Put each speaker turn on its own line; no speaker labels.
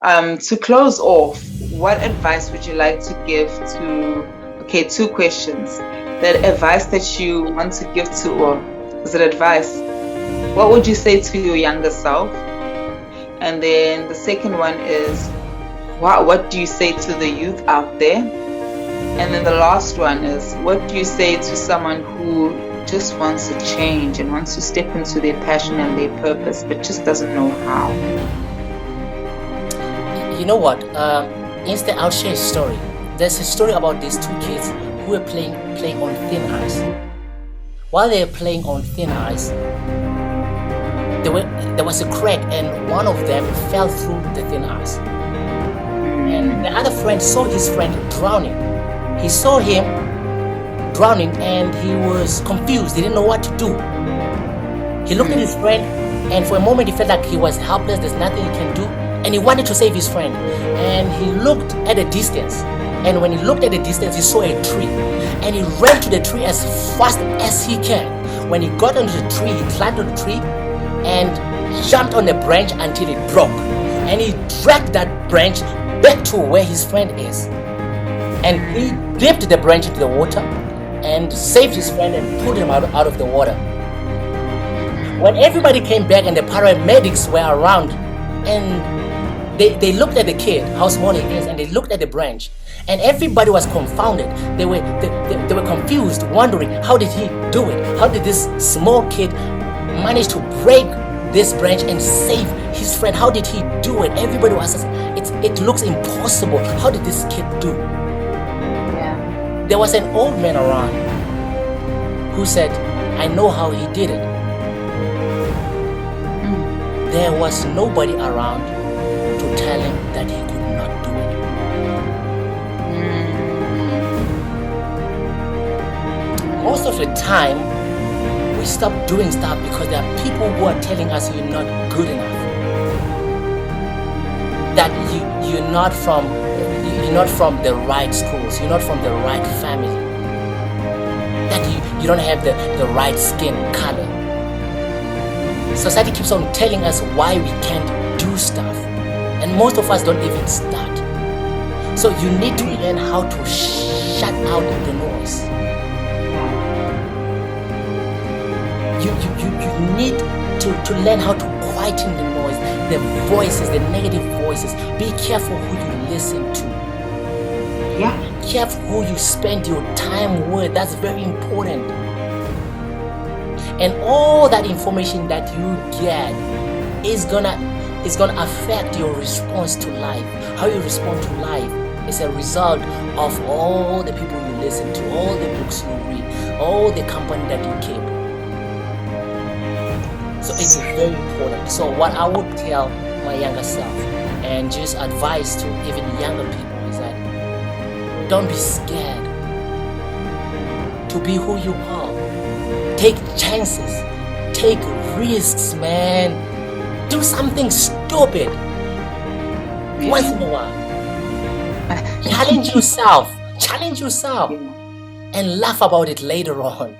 To close off, what advice would you like to give to, okay, two questions. That advice that you want to give to, or is it advice? What would you say to your younger self? And then the second one is, what do you say to the youth out there? And then the last one is, what do you say to someone who just wants to change and wants to step into their passion and their purpose, but just doesn't know how?
You know what? Instead, I'll share a story. There's a story about these two kids who were playing on thin ice. While they were playing on thin ice, there was a crack, and one of them fell through the thin ice. And the other friend saw his friend drowning. He saw him drowning, and he was confused. He didn't know what to do. He looked at his friend, and for a moment he felt like he was helpless. There's nothing he can do. And he wanted to save his friend. And he looked at a distance. And when he looked at the distance, he saw a tree. And he ran to the tree as fast as he can. When he got onto the tree, he climbed on the tree and jumped on the branch until it broke. And he dragged that branch back to where his friend is. And he dipped the branch into the water and saved his friend and pulled him out of the water. When everybody came back and the paramedics were around, and they looked at the kid, how small he is, and they looked at the branch, and everybody was confounded. They were confused, wondering, how did he do it? How did this small kid manage to break this branch and save his friend? How did he do it? Everybody was saying, it looks impossible. How did this kid do?
Yeah.
There was an old man around who said, I know how he did it. There was nobody around to tell him that he could not do it. Most of the time, we stop doing stuff because there are people who are telling us you're not good enough. That you're not from the right schools, you're not from the right family. That you don't have the right skin color. Society keeps on telling us why we can't do stuff, and most of us don't even start. So you need to learn how to shut out the noise. You need to learn how to quieten the noise, the voices, the negative voices. Be careful who you listen to.
Yeah.
Be careful who you spend your time with. That's very important. And all that information that you get is gonna affect your response to life. How you respond to life is a result of all the people you listen to, all the books you read, all the company that you keep. So it's very important. So what I would tell my younger self, and just advice to even younger people, is that don't be scared to be who you are. Take chances. Take risks, man. Do something stupid once in a while. Challenge yourself. And laugh about it later on.